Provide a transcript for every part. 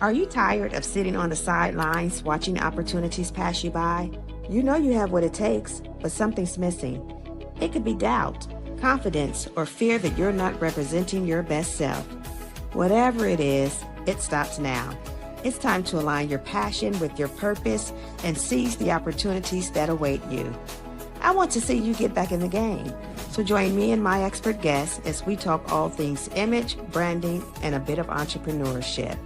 Are you tired of sitting on the sidelines watching opportunities pass you by? You know you have what it takes, but something's missing. It could be doubt, confidence, or fear that you're not representing your best self. Whatever it is, it stops now. It's time to align your passion with your purpose and seize the opportunities that await you. I want to see you get back in the game. So join me and my expert guests as we talk all things image, branding, and a bit of entrepreneurship.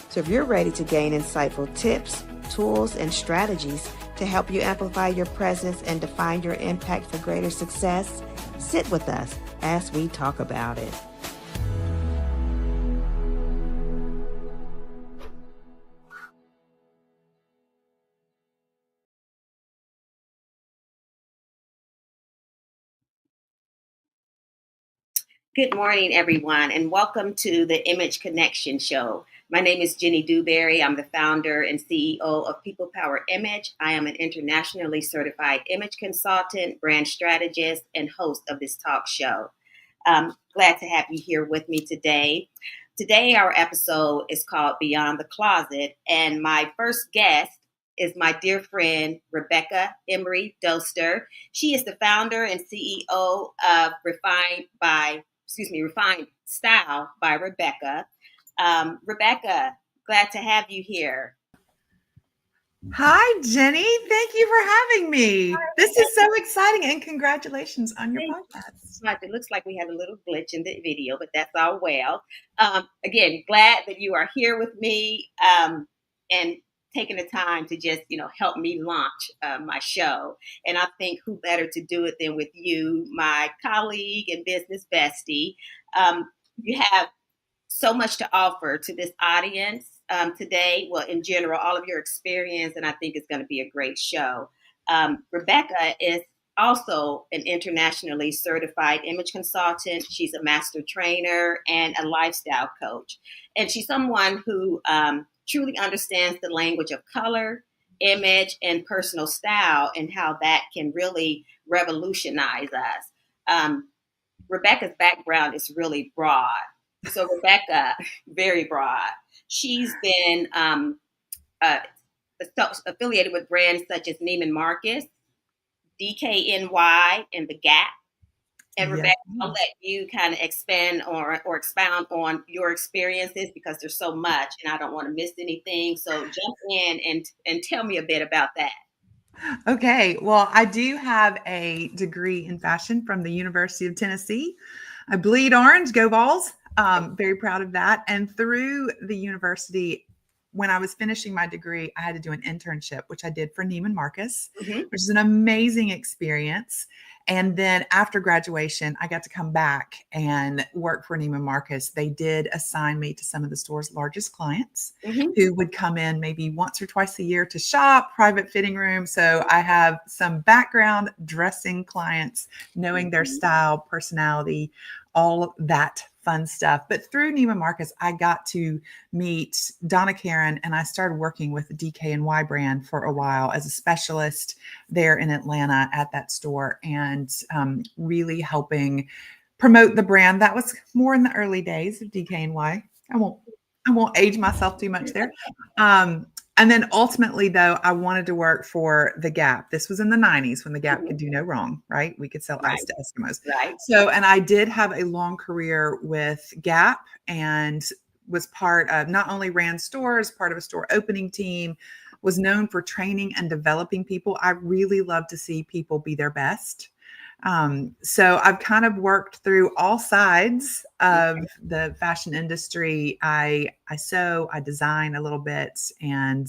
So if you're ready to gain insightful tips, tools, and strategies to help you amplify your presence and define your impact for greater success, sit with us as we talk about it. Good morning, everyone, and welcome to the Image Connection Show. My name is Jenny Dewberry. I'm the founder and CEO of People Power Image. I am an internationally certified image consultant, brand strategist, and host of this talk show. Glad to have you here with me today. Today, our episode is called Beyond the Closet, and my first guest is my dear friend, Rebecca Doster. She is the founder and CEO of Refined Style by Rebecca. Rebecca, glad to have you here. Hi, Jenny. Thank you for having me. This is so exciting, and congratulations on your podcast. It looks like we had a little glitch in the video, but that's all well. Again, glad that you are here with me and taking the time to just, help me launch my show. And I think who better to do it than with you, my colleague and business bestie. You have so much to offer to this audience today. Well, in general, all of your experience, and I think it's going to be a great show. Rebecca is also an internationally certified image consultant. She's a master trainer and a lifestyle coach. And she's someone who truly understands the language of color, image, and personal style and how that can really revolutionize us. Rebecca's background is really broad. So Rebecca, very broad. She's been uh, affiliated with brands such as Neiman Marcus, DKNY, and The Gap. And Yes. Rebecca, I'll let you kind of expand or expound on your experiences because there's so much and I don't want to miss anything. So jump in and tell me a bit about that. Okay. Well, I do have a degree in fashion from the University of Tennessee. I bleed orange, go Vols. Very proud of that. And through the university, when I was finishing my degree, I had to do an internship, which I did for Neiman Marcus, Mm-hmm. which is an amazing experience. And then after graduation, I got to come back and work for Neiman Marcus. They did assign me to some of the store's largest clients Mm-hmm. who would come in maybe once or twice a year to shop, private fitting room. So I have some background dressing clients, knowing their style, personality, all that fun stuff. But through Neiman Marcus, I got to meet Donna Karen, and I started working with the DKNY brand for a while as a specialist there in Atlanta at that store, and really helping promote the brand. That was more in the early days of DKNY. I won't age myself too much there. And then ultimately, though, I wanted to work for the Gap. This was in the 90s when the Gap could do no wrong, right? We could sell Right. ice to Eskimos. Right. So, and I did have a long career with Gap and was part of, not only ran stores, part of a store opening team, was known for training and developing people. I really love to see people be their best. So I've kind of worked through all sides of the fashion industry. I sew, I design a little bit, and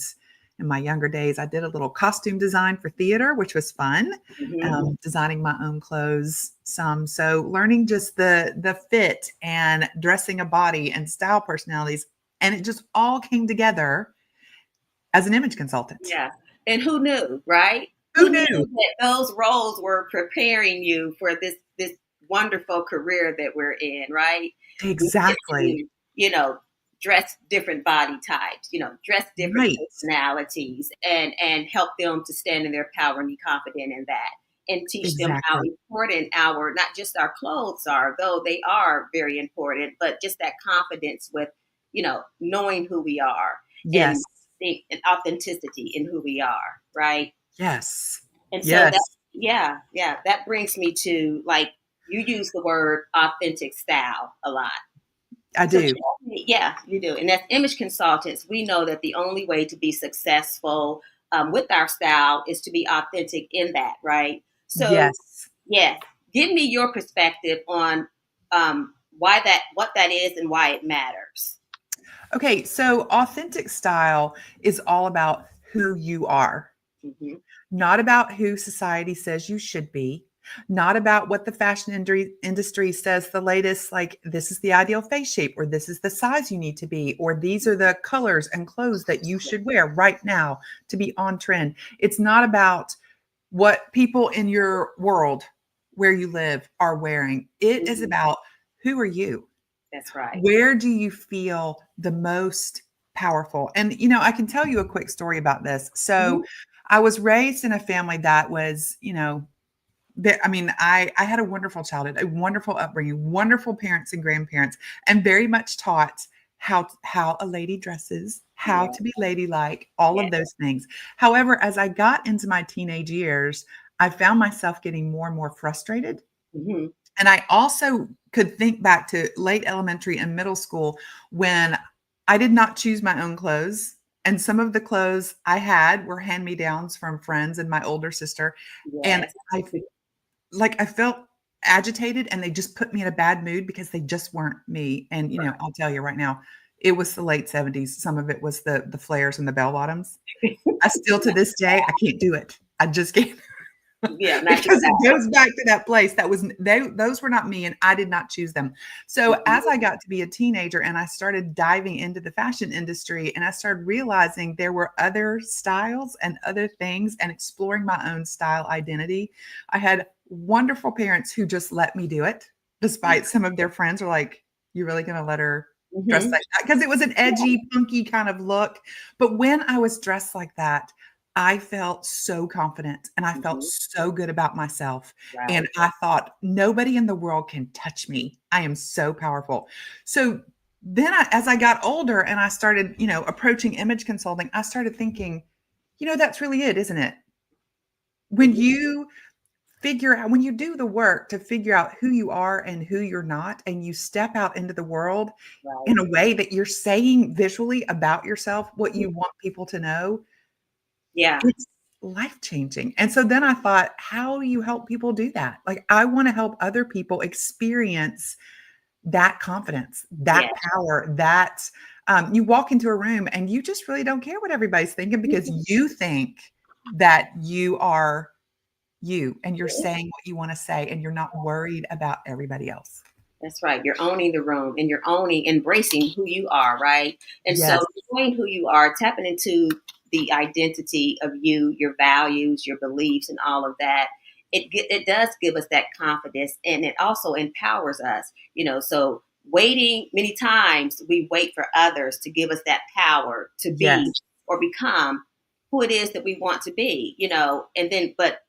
in my younger days, I did a little costume design for theater, which was fun. Mm-hmm. Designing my own clothes, some. So learning just the fit and dressing a body and style personalities, and it just all came together as an image consultant. Yeah. And who knew, right? Who Who knew knew? that those roles were preparing you for this wonderful career that we're in, right? We get Exactly. to, you know, dress different body types, dress different Right. personalities and help them to stand in their power and be confident in that. And teach them how Exactly. important not just our clothes are, though they are very important, but just that confidence with, knowing who we are and Yes. and authenticity in who we are, right? Yes. And so that, Yes. yeah, that brings me to, like, you use the word authentic style a lot. I So do. yeah, you do. And as image consultants, we know that the only way to be successful with our style is to be authentic in that, right? So, Yes. yes, give me your perspective on what that is and why it matters. Okay, so authentic style is all about who you are, Hmm. not about who society says you should be, not about what the fashion industry says the latest, like this is the ideal face shape, or this is the size you need to be, or these are the colors and clothes that you should wear right now to be on trend. It's not about what people in your world where you live are wearing. It is Hmm. about who are you? That's right. Where do you feel the most powerful? And, I can tell you a quick story about this. So, Hmm. I was raised in a family that was, I mean, I had a wonderful childhood, a wonderful upbringing, wonderful parents and grandparents, and very much taught how a lady dresses, how Yeah. to be ladylike, all Yeah. of those things. However, as I got into my teenage years, I found myself getting more and more frustrated, Hmm. and I also could think back to late elementary and middle school when I did not choose my own clothes. And some of the clothes I had were hand me downs from friends and my older sister. And Yes. I felt agitated and they just put me in a bad mood because they just weren't me. And, I'll tell you right now, it was the late 70s. Some of it was the flares and the bell bottoms. I still to this day, I can't do it. I just can't. Yeah, not your Because it style. goes back to that place that was those were not me and I did not choose them. So Mhm. as I got to be a teenager and I started diving into the fashion industry and I started realizing there were other styles and other things and exploring my own style identity, I had wonderful parents who just let me do it despite some of their friends were like, "You really going to let her dress Mhm. like that?" Because it was an edgy, punky kind of look. But when I was dressed like that, I felt so confident and I felt Mhm. so good about myself. And Right. I thought, nobody in the world can touch me. I am so powerful. So then as I got older and I started, approaching image consulting, I started thinking, that's really it, isn't it? When Mhm. you figure out, when you do the work to figure out who you are and who you're not, and you step out into the world Right. in a way that you're saying visually about yourself what Mhm. you want people to know, Yeah. it's life-changing, and so then I thought, how do you help people do that? Like, I wanna help other people experience that confidence, Yeah. that power, you walk into a room and you just really don't care what everybody's thinking because Mhm. you think that you are you, and you're saying what you wanna say, and you're not worried about everybody else. That's right. You're owning the room and you're embracing who you are, right? And so Yes, knowing who you are, tapping into the identity of you, your values, your beliefs, and all of that, it does give us that confidence and it also empowers us, So waiting, many times we wait for others to give us that power to be yes, or become who it is that we want to be, and then, but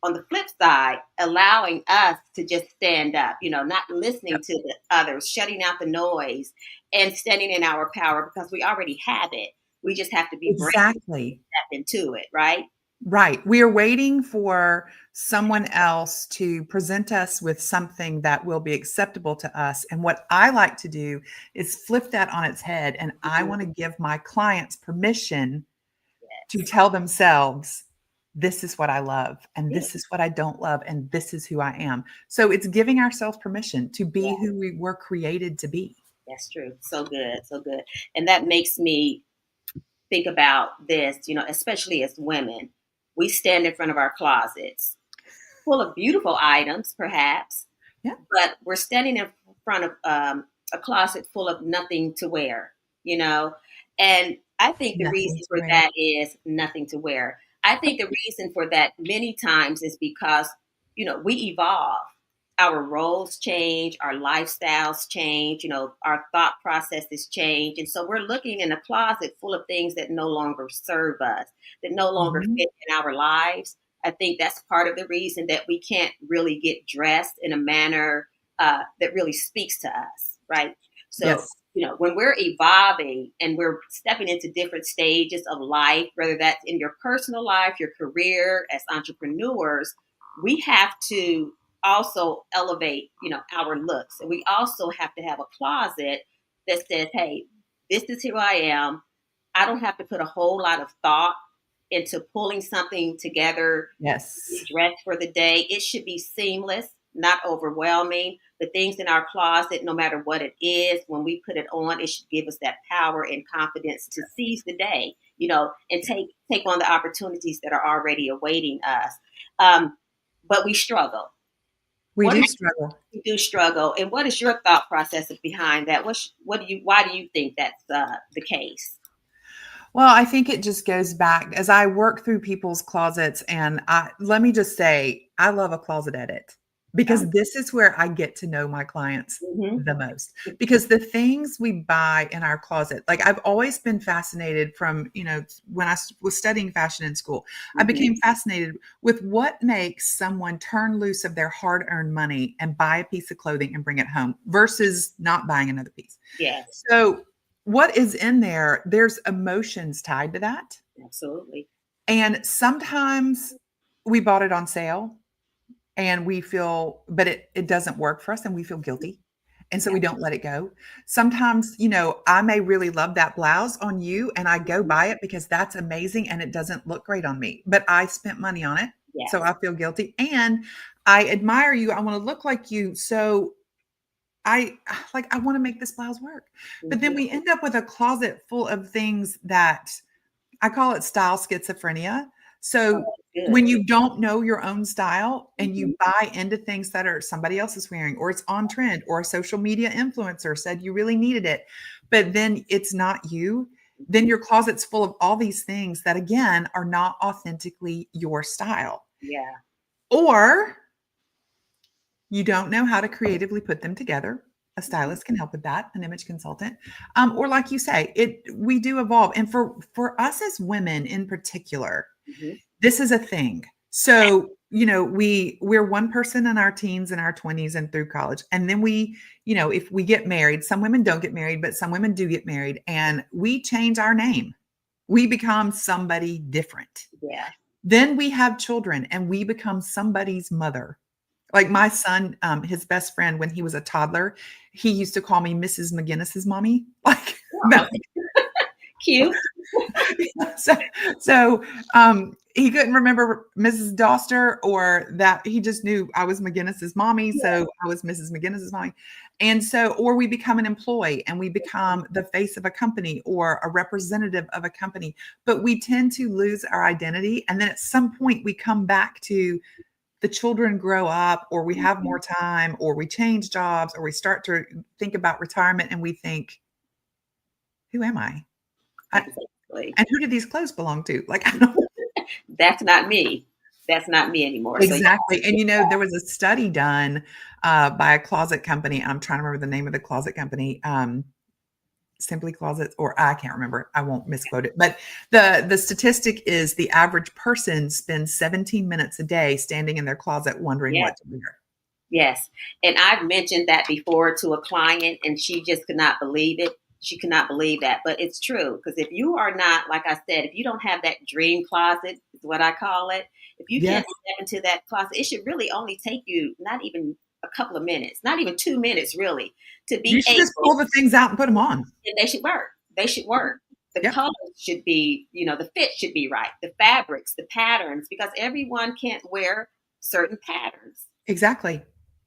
on the flip side, allowing us to just stand up, not listening yep, to the others, shutting out the noise and standing in our power because we already have it. We just have to be brave to exactly. step into it, right? Right. We are waiting for someone else to present us with something that will be acceptable to us. And what I like to do is flip that on its head. And I Mhm. want to give my clients permission to Yes. tell themselves, this is what I love, and Yeah, this is what I don't love, and this is who I am. So it's giving ourselves permission to yeah, be who we were created to be. that's true. So good, so good. And that makes me think about this, especially as women. We stand in front of our closets full of beautiful items, perhaps, Yeah. but we're standing in front of a closet full of nothing to wear, you know? And I think the Nothing reason to for wear. that is nothing to wear. I think the reason for that many times is because, we evolve. Our roles change, our lifestyles change, our thought processes change. And so we're looking in a closet full of things that no longer serve us, that no longer Mhm. fit in our lives. I think that's part of the reason that we can't really get dressed in a manner that really speaks to us, right? So, Yes. when we're evolving and we're stepping into different stages of life, whether that's in your personal life, your career, as entrepreneurs, we have to also elevate, our looks. And we also have to have a closet that says, hey, this is who I am. I don't have to put a whole lot of thought into pulling something together, Yes. dressed for the day. It should be seamless, not overwhelming. The things in our closet, no matter what it is, when we put it on, it should give us that power and confidence to seize the day, and take on the opportunities that are already awaiting us. But we struggle. We What do struggle. we do struggle, and what is your thought process behind that? Why do you think that's the case? Well, I think it just goes back as I work through people's closets, and let me just say, I love a closet edit because this is where I get to know my clients Mm-hmm. the most. Because the things we buy in our closet, like I've always been fascinated from, when I was studying fashion in school, I became fascinated with what makes someone turn loose of their hard-earned money and buy a piece of clothing and bring it home versus not buying another piece. Yes, So what is in there, there's emotions tied to that. absolutely. And sometimes we bought it on sale and we feel, but it doesn't work for us and we feel guilty. And so Yeah. we don't let it go. Sometimes, I may really love that blouse on you and I go buy it because that's amazing and it doesn't look great on me, but I spent money on it. So Yes. I feel guilty and I admire you. I want to look like you. So I want to make this blouse work. But then Mm-hmm. we end up with a closet full of things that I call it style schizophrenia. Oh, So good. when you don't know your own style and Mm-hmm. you buy into things that are somebody else is wearing, or it's on trend, or a social media influencer said you really needed it, but then it's not you, then your closet's full of all these things that again are not authentically your style. Yeah. Or you don't know how to creatively put them together. A Mm-hmm. stylist can help with that, an image consultant. Or like you say, we do evolve. And for us as women in particular, Mm-hmm. this is a thing. So, we're one person in our teens and our 20s and through college. And then if we get married, some women don't get married, but some women do get married and we change our name. We become somebody different. Yeah. Then we have children and we become somebody's mother. Like my son, his best friend, when he was a toddler, he used to call me Mrs. McGinnis's mommy. Like Oh, cute. so, so he couldn't remember Mrs. Doster or that he just knew I was McGinnis's mommy. Yeah. So I was Mrs. McGinnis's mommy. And so, or we become an employee and we become the face of a company or a representative of a company, but we tend to lose our identity. And then at some point we come back to the children grow up or we have more time or we change jobs or we start to think about retirement and we think, who am I? Exactly. And who did these clothes belong to? Like, I don't That's not me. That's not me anymore. So exactly. And there was a study done by a closet company. I'm trying to remember the name of the closet company. Simply Closets, or I can't remember. I won't misquote it. But the statistic is the average person spends 17 minutes a day standing in their closet wondering yeah. what to wear. Yes. And I've mentioned that before to a client and she just could not believe it. She could not believe that. But it's true. Because if you are not, like I said, if you don't have that dream closet, is what I call it, if you Yes, can't step into that closet, it should really only take you not even a couple of minutes, not even 2 minutes really, to you be should just able, pull the things out and put them on. and they should work. They should work. The Yep, colors should be, the fit should be right. The fabrics, the patterns, because everyone can't wear certain patterns. exactly.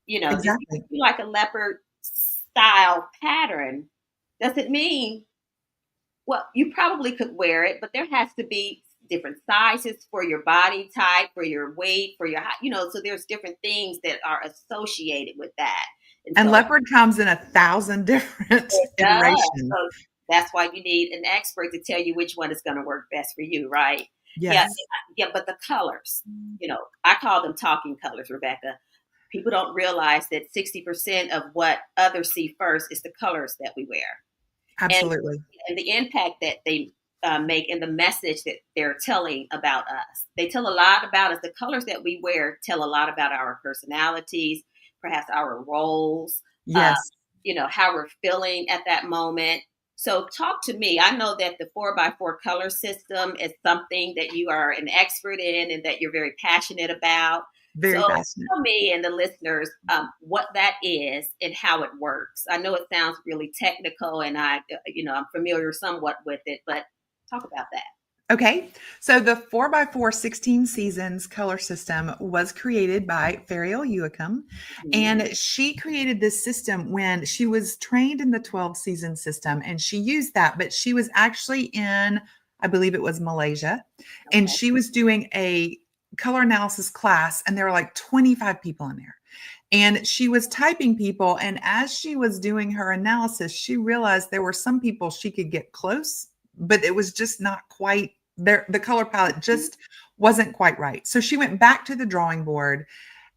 Just because Exactly. you like a leopard style pattern doesn't mean, well, you probably could wear it, but there has to be different sizes for your body type, for your weight, for your height, so there's different things that are associated with that. And And so leopard comes in 1,000 different it does. iterations. So that's why you need an expert to tell you which one is going to work best for you, right? Yeah, Yes, yeah, but the colors, I call them talking colors, Rebecca. People don't realize that 60% of what others see first is the colors that we wear, and absolutely. the impact that they make and the message that they're telling about us. They tell a lot about us. The colors that we wear tell a lot about our personalities, perhaps our roles. Uh, Yes. how we're feeling at that moment. So talk to me. I know that the 4x4 color system is something that you are an expert in and that you're very passionate about. So Very passionate. tell me and the listeners what that is and how it works. I know it sounds really technical, and I'm familiar somewhat with it, but talk about that. Okay, so the 4x4 16 seasons color system was created by Ferial Uicum, Mhm. and she created this system when she was trained in the 12 season system, and she used that, but she was actually in, I believe it was Malaysia, and Okay. she was doing a color analysis class, and there were like 25 people in there. And she was typing people, and as she was doing her analysis, she realized there were some people she could get close, but it was just not quite there. The color palette just wasn't quite right. So she went back to the drawing board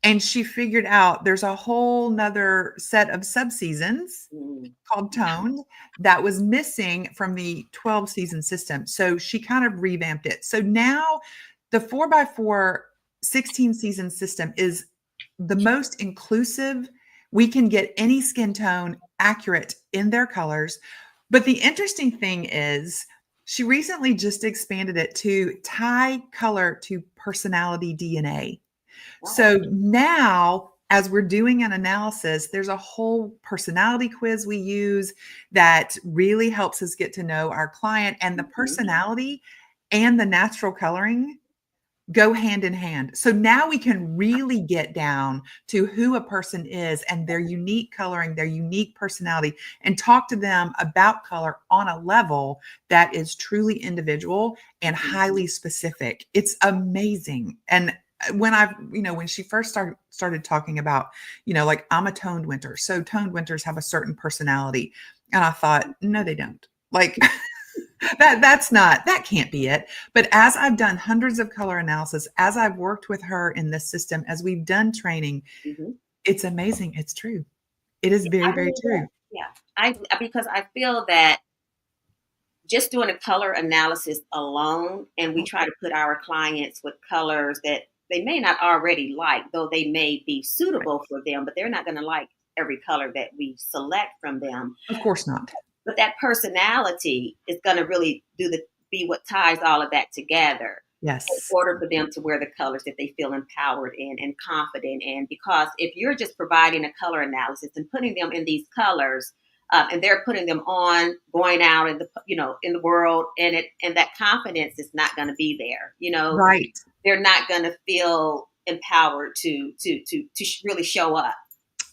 and she figured out there's a whole nother set of subseasons Mm. called toned that was missing from the 12 season system. So she kind of revamped it. So now the 4x4 16 season system is the most inclusive. We can get any skin tone accurate in their colors. But the interesting thing is, she recently just expanded it to tie color to personality DNA. Wow. So now, as we're doing an analysis, there's a whole personality quiz we use that really helps us get to know our client, and the Mhm. personality and the natural coloring go hand in hand. So now we can really get down to who a person is and their unique coloring, their unique personality, and talk to them about color on a level that is truly individual and highly specific. It's amazing. And when she first started talking about, like, I'm a toned winter. So toned winters have a certain personality. And I thought, no, they don't. Like, that can't be it. But as I've done hundreds of color analysis, as I've worked with her in this system, as we've done training, Mhm. it's amazing. It's true. It is very, I very believe that. true. Yeah, because I feel that just doing a color analysis alone, and we try to put our clients with colors that they may not already like, though they may be suitable for them, but they're not going to like every color that we select from them. Of course not. But that personality is going to really be what ties all of that together in Yes. order for them to wear the colors that they feel empowered in and confident in. Because if you're just providing a color analysis and putting them in these colors, and they're putting them on, going out in the world, and that confidence is not going to be there. Right. They're not going to feel empowered to really show up.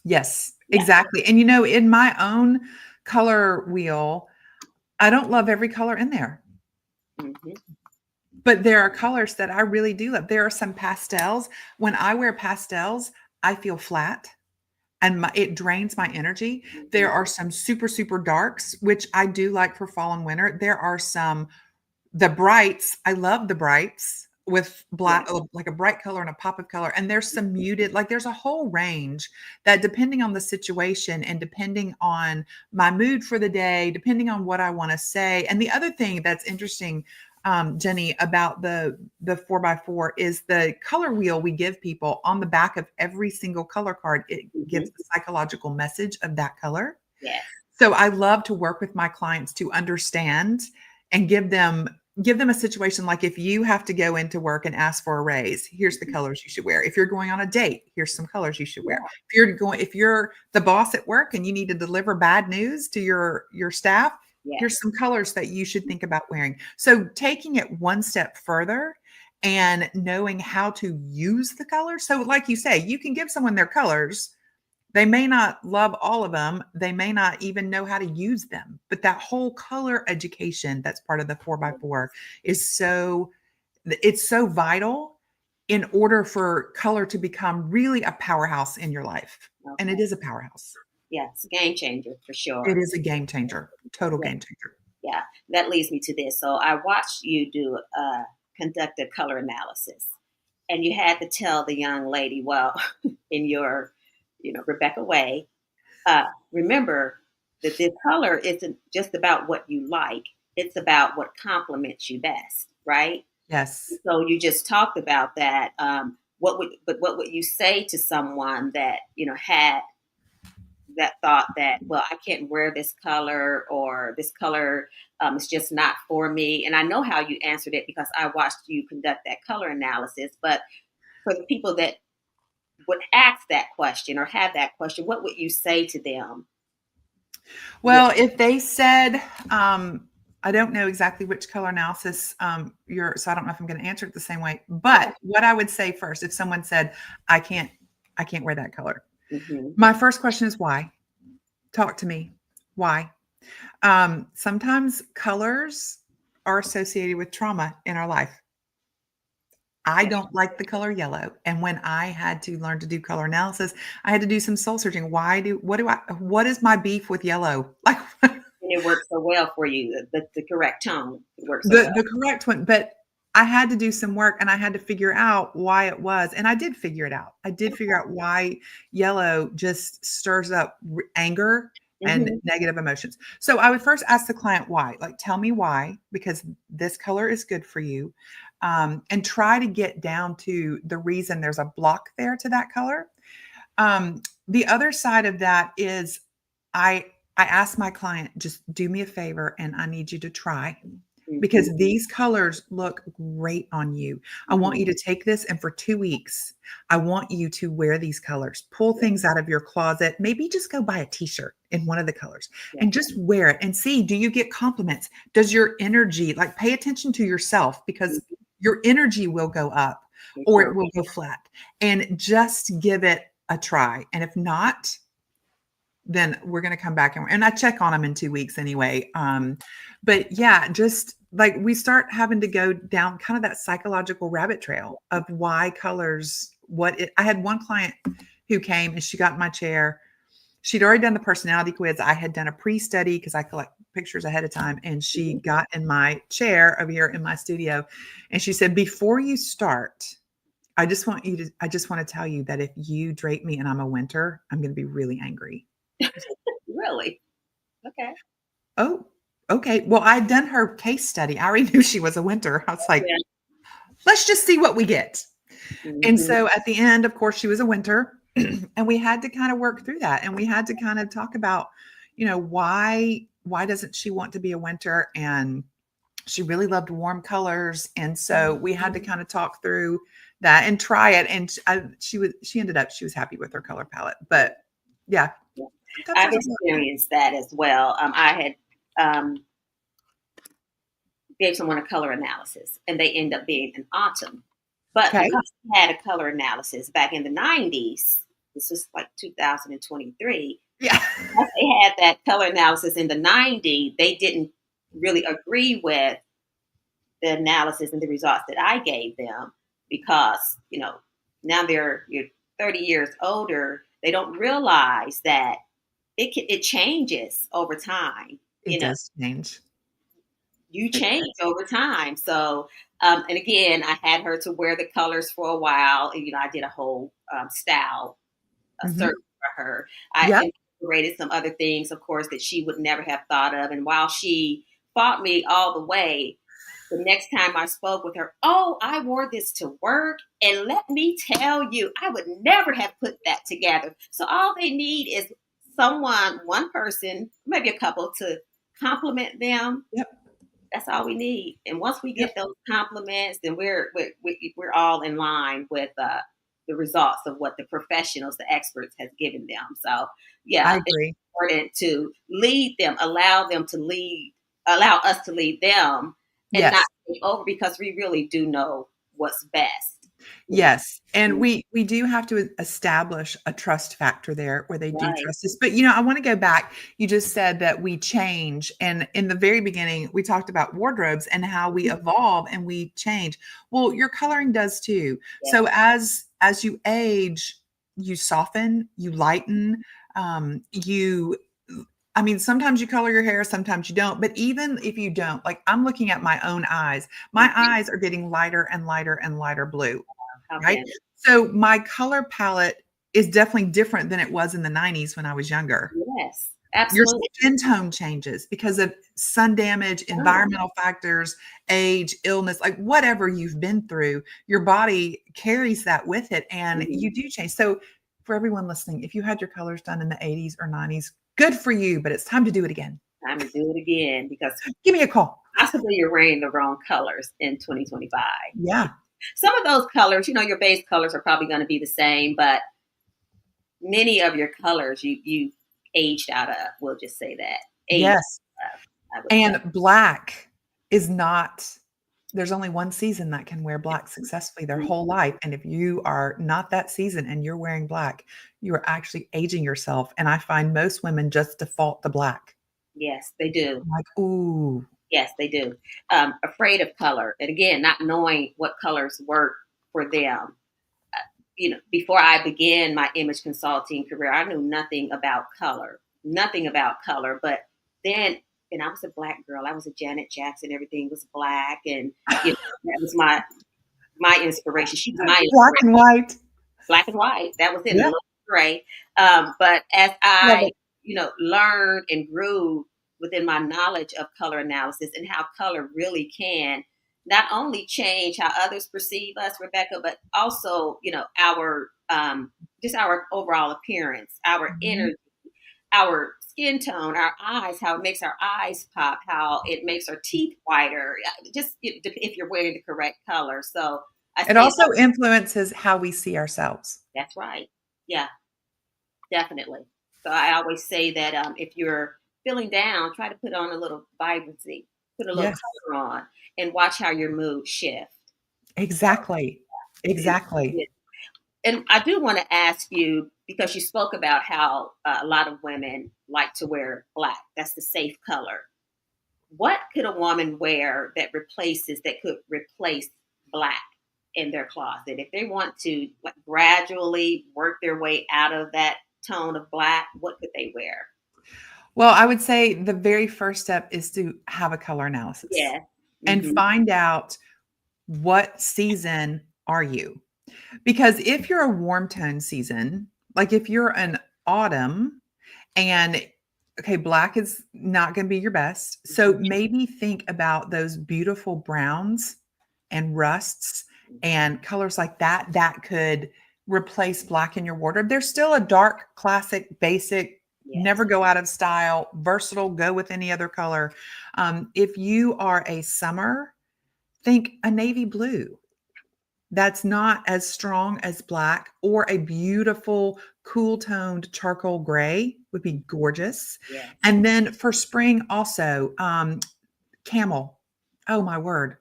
Yes, Yeah. exactly. And in my own color wheel, I don't love every color in there, Hmm. but there are colors that I really do love. There are some pastels. When I wear pastels, I feel flat and it drains my energy. There Hmm. are some super, super darks, which I do like for fall and winter. There are the brights. I love the brights with Yeah. black, like a bright color and a pop of color. And there's some muted, like there's a whole range that, depending on the situation and depending on my mood for the day, depending on what I want to say. And the other thing that's interesting, Jenny, about the 4x4 is the color wheel we give people on the back of every single color card. It gives Hmm. the psychological message of that color. Yes. So I love to work with my clients to understand and give them a situation, like, if you have to go into work and ask for a raise, here's the Hmm. colors you should wear. If you're going on a date, here's some colors you should wear. Yeah. If you're the boss at work and you need to deliver bad news to your staff, Yes. here's some colors that you should think about wearing. So taking it one step further and knowing how to use the colors. So like you say, you can give someone their colors, they may not love all of them. They may not even know how to use them. But that whole color education that's part of the 4x4 is it's so vital in order for color to become really a powerhouse in your life. And it Okay. is a powerhouse. Yeah, it's a game changer for It sure. is a game changer, total Yeah, game changer. yeah. That leads me to this. So I watched you conduct a color analysis, and you had to tell the young lady, well, in your, Rebecca way, uh, remember that this color isn't just about what you like; it's about what complements you best, right? Yes. So you just talked about that. What would you say to someone that had that thought that, well, I can't wear this color, or this color is just not for me. And I know how you answered it because I watched you conduct that color analysis. But for the people that would ask that question or have that question, what would you say to them? Well, if they said, I don't know exactly which color analysis so I don't know if I'm going to answer it the same way. But what I would say first, if someone said, I can't wear that color. Mm-hmm. My first question is why? Talk to me. Why? Sometimes colors are associated with trauma in our life. I don't like the color yellow. And when I had to learn to do color analysis, I had to do some soul searching. What is my beef with yellow? Like And it works so well for you, the correct tone. It works so well. the correct one. But I had to do some work and I had to figure out why it was. And I did figure it out. I did figure out why yellow just stirs up anger and Mm-hmm. negative emotions. So I would first ask the client why, like, tell me why, because this color is good for you. And try to get down to the reason there's a block there to that color. The other side of that is I ask my client, just do me a favor and I need you to try, because these colors look great on you. I want you to take this and for 2 weeks, I want you to wear these colors, pull things out of your closet, maybe just go buy a t-shirt in one of the colors and just wear it and see, do you get compliments? Does your energy, like, pay attention to yourself, because your energy will go up or it will go flat, and just give it a try. And if not, then we're going to come back and I check on them in 2 weeks anyway. But yeah, just like we start having to go down kind of that psychological rabbit trail of why colors, I had one client who came and she got in my chair. She'd already done the personality quiz. I had done a pre-study because I collect pictures ahead of time. And she got in my chair over here in my studio. And she said, before you start, I just want to tell you that if you drape me and I'm a winter, I'm going to be really angry. Really? Okay. Oh, okay. Well, I'd done her case study. I already knew she was a winter. I was like, let's just see what we get. And so at the end, of course, she was a winter. And we had to kind of work through that. And we had to kind of talk about, why doesn't she want to be a winter? And she really loved warm colors. And so we had to kind of talk through that and try it. And she ended up, she was happy with her color palette. But yeah. I've experienced that as well. I had gave someone a color analysis and they end up being an autumn. But because we had a color analysis back in the 90s, this was like 2023. Yeah. Because they had that color analysis in the 90s, they didn't really agree with the analysis and the results that I gave them because, now you're 30 years older. They don't realize that it changes over time. It does change. You change over time. So, and again, I had her to wear the colors for a while. And, I did a whole style search for her. I incorporated some other things, of course, that she would never have thought of. And while she fought me all the way, the next time I spoke with her, oh, I wore this to work. And let me tell you, I would never have put that together. So all they need is one person, maybe a couple, to compliment them. Yep. That's all we need. And once we get those compliments, then we're all in line with the results of what the professionals, the experts, has given them. So yeah, I agree. It's important to lead them, allow us to lead them, and not take over, because we really do know what's best. Yes. And we do have to establish a trust factor there where they do trust us. But, I want to go back. You just said that we change. And in the very beginning, we talked about wardrobes and how we evolve and we change. Well, your coloring does too. Yeah. So as you age, you soften, you lighten, sometimes you color your hair, sometimes you don't. But even if you don't, like, I'm looking at my own eyes, my eyes are getting lighter and lighter and lighter blue. Right. So my color palette is definitely different than it was in the 90s when I was younger. Yes, absolutely. Your skin tone changes because of sun damage, environmental factors, age, illness, like whatever you've been through, your body carries that with it and you do change. So for everyone listening, if you had your colors done in the 80s or 90s, good for you, but it's time to do it again. Time to do it again because Give me a call. possibly you're wearing the wrong colors in 2025. Yeah. Some of those colors, your base colors are probably going to be the same, but many of your colors you aged out of. We'll just say that. Aged Yes. out of, And say. black is not, there's only one season that can wear black successfully their whole life. And if you are not that season and you're wearing black, you are actually aging yourself. And I find most women just default to black. Yes, they do. I'm like, ooh. Yes, they do. Afraid of color. And again, not knowing what colors work for them. Before I began my image consulting career, I knew nothing about color. But then, and I was a black girl. I was a Janet Jackson. Everything was black. And that was my inspiration. She was my Black inspiration. and white. Black and white. That was it. Yeah. A little gray. But as I, learned and grew within my knowledge of color analysis and how color really can not only change how others perceive us, Rebecca, but also, our just our overall appearance, our energy, our skin tone, our eyes, how it makes our eyes pop, how it makes our teeth whiter, just if you're wearing the correct color. So it also influences how we see ourselves. That's right. Yeah, definitely. So I always say that if you're feeling down, try to put on a little vibrancy, put a little color on, and watch how your mood shift. Exactly. Exactly. And I do want to ask you, because you spoke about how a lot of women like to wear black. That's the safe color. What could a woman wear that could replace black in their closet? If they want to gradually work their way out of that tone of black, what could they wear? Well, I would say the very first step is to have a color analysis. Yeah. And find out what season are you? Because if you're a warm tone season, like if you're an autumn and black is not going to be your best. So maybe think about those beautiful browns and rusts and colors like that could replace black in your wardrobe. There's still a dark, classic, basic, never go out of style, versatile, go with any other color. If you are a summer, think a navy blue. That's not as strong as black, or a beautiful cool toned charcoal gray would be gorgeous. Yeah. And then for spring also, camel. Oh my word.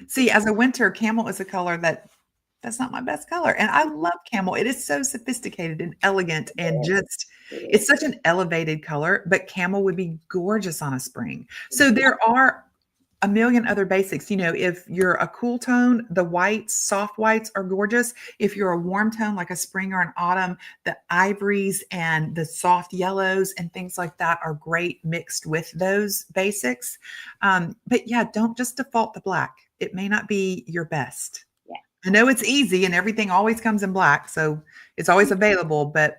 See, as a winter, camel is a color that's not my best color. And I love camel. It is so sophisticated and elegant and it's such an elevated color, but camel would be gorgeous on a spring. So there are a million other basics. If you're a cool tone, the whites, soft whites are gorgeous. If you're a warm tone, like a spring or an autumn, the ivories and the soft yellows and things like that are great mixed with those basics. But yeah, don't just default to black. It may not be your best. Yeah. I know it's easy and everything always comes in black, so it's always available, but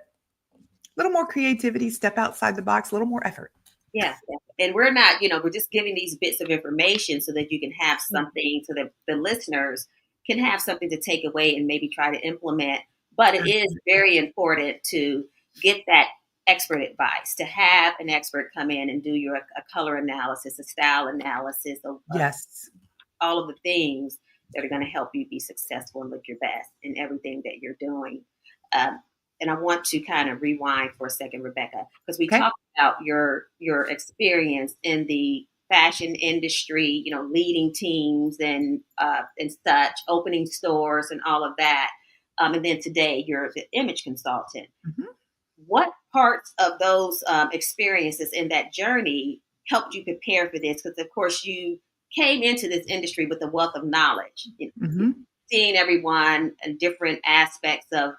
a little more creativity, step outside the box, a little more effort. Yeah. And we're not, we're just giving these bits of information so that you can have something, so that the listeners can have something to take away and maybe try to implement. But it is very important to get that expert advice, to have an expert come in and do a color analysis, a style analysis, all of the things that are going to help you be successful and look your best in everything that you're doing. And I want to kind of rewind for a second, Rebecca, because we talked about your experience in the fashion industry, leading teams and such, opening stores and all of that. And then today you're the image consultant. Mm-hmm. What parts of those experiences in that journey helped you prepare for this? Because, of course, you came into this industry with a wealth of knowledge, seeing everyone and different aspects of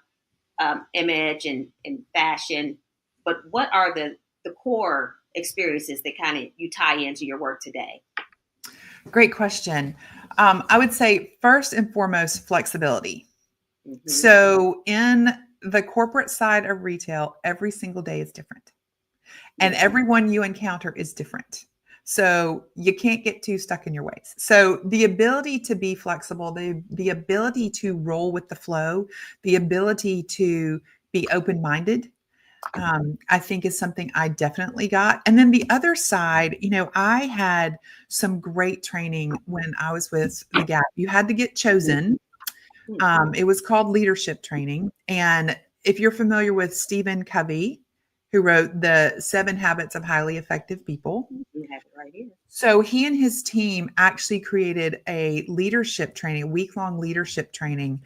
image and fashion, but what are the core experiences that kind of you tie into your work today? Great question. I would say first and foremost, flexibility. Mm-hmm. So in the corporate side of retail, every single day is different, and everyone you encounter is different. So you can't get too stuck in your ways. So the ability to be flexible, the ability to roll with the flow, the ability to be open-minded, I think is something I definitely got. And then the other side, I had some great training when I was with the Gap. You had to get chosen. It was called leadership training. And if you're familiar with Stephen Covey, who wrote the 7 Habits of Highly Effective People. You have it right here. So he and his team actually created a leadership training, a week-long leadership training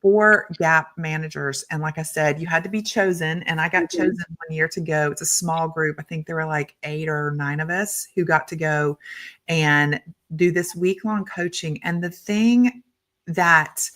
for Gap managers. And like I said, you had to be chosen. And I got chosen 1 year to go. It's a small group. I think there were like 8 or 9 of us who got to go and do this week-long coaching. And the thing that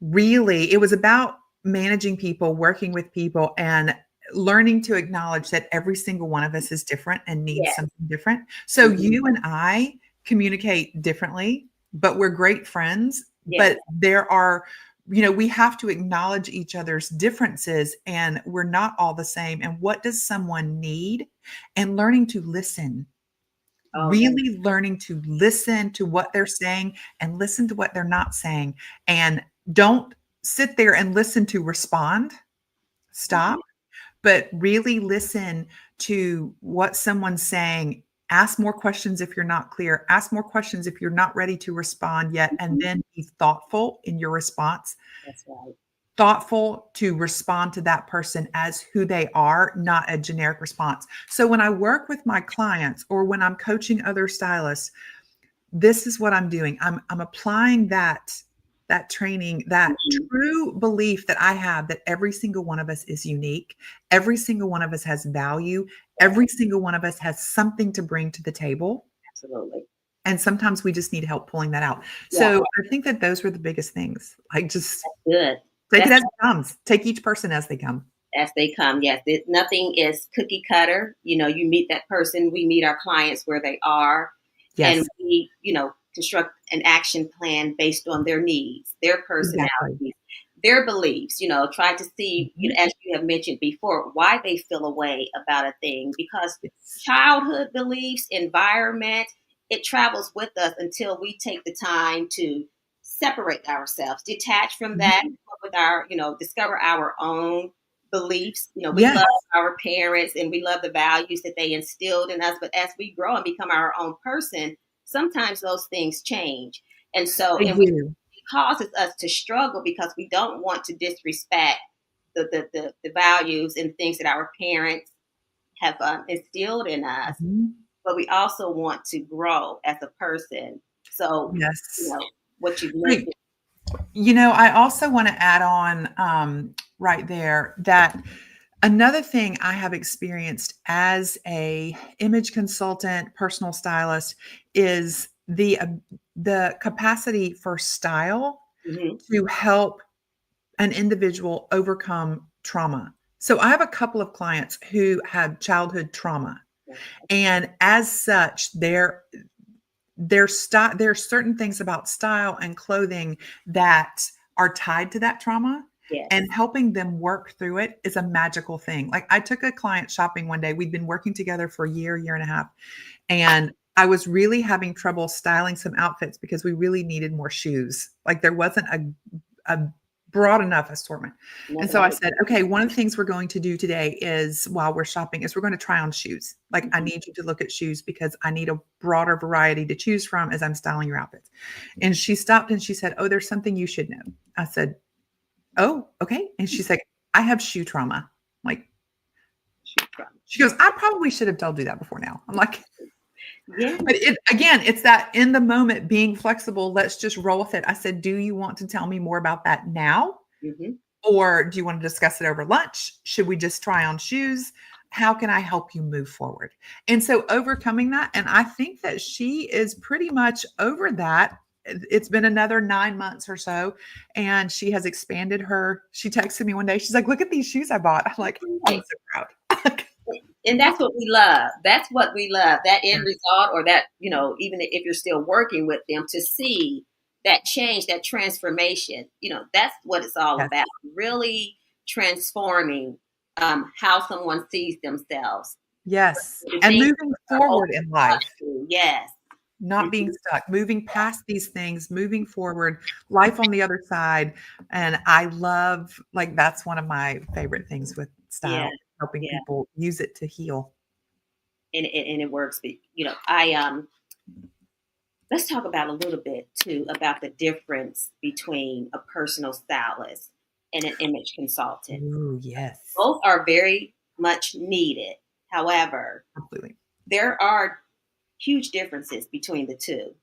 really, it was about managing people, working with people, and learning to acknowledge that every single one of us is different and needs something different. So you and I communicate differently, but we're great friends. But there are, we have to acknowledge each other's differences, and we're not all the same. And what does someone need? And learning to listen. Really learning to listen to what they're saying and listen to what they're not saying. And don't sit there and listen to respond. Stop. But really listen to what someone's saying. Ask more questions if you're not clear. Ask more questions if you're not ready to respond yet. And then be thoughtful in your response. That's right. Thoughtful to respond to that person as who they are, not a generic response. So when I work with my clients or when I'm coaching other stylists, this is what I'm doing. I'm applying that training, that true belief that I have that every single one of us is unique. Every single one of us has value. Every single one of us has something to bring to the table. Absolutely. And sometimes we just need help pulling that out. So I think that those were the biggest things. Like just good. Take it as it comes. Take each person as they come. As they come, yes. Nothing is cookie cutter. You meet that person. We meet our clients where they are. Yes. And we, construct an action plan based on their needs, their personalities, their beliefs, try to see, as you have mentioned before, why they feel a way about a thing. Because childhood beliefs, environment, it travels with us until we take the time to separate ourselves, detach from that, with our, discover our own beliefs. We love our parents and we love the values that they instilled in us. But as we grow and become our own person, sometimes those things change. And so it causes us to struggle because we don't want to disrespect the values and things that our parents have instilled in us. But we also want to grow as a person. So, what you've mentioned. I also want to add on right there that another thing I have experienced as a image consultant, personal stylist, is the capacity for style to help an individual overcome trauma. So I have a couple of clients who have childhood trauma, and as such, there's certain things about style and clothing that are tied to that trauma. And helping them work through it is a magical thing. Like I took a client shopping one day. We'd been working together for a year and a half. And I was really having trouble styling some outfits because we really needed more shoes. Like there wasn't a broad enough assortment. And so I said, okay, one of the things we're going to do today is while we're shopping is we're going to try on shoes. Like I need you to look at shoes because I need a broader variety to choose from as I'm styling your outfits. And she stopped and she said, oh, there's something you should know. I said, oh, okay. And she's like, I have shoe trauma. I'm like, shoe trauma. She goes, I probably should have told you that before now. I'm like, but it's that in the moment being flexible. Let's just roll with it. I said, do you want to tell me more about that now? Or do you want to discuss it over lunch? Should we just try on shoes? How can I help you move forward? And so overcoming that. And I think that she is pretty much over that. It's been another 9 months or so, and she has expanded she texted me one day. She's like, look at these shoes I bought. I'm like, I'm so proud. And that's what we love. That's what we love. That end result, or that, even if you're still working with them, to see that change, that transformation, that's what it's all about. Really transforming how someone sees themselves. Yes. And moving forward in life. Yes. not being stuck, moving past these things, moving forward, life on the other side. And I love, like, that's one of my favorite things with Yeah, style, helping yeah, people use it to heal. and it works. But, I let's talk about a little bit too about the difference between a personal stylist and an image consultant. Ooh, yes, Both are very much needed. However, absolutely. there are huge differences between the two.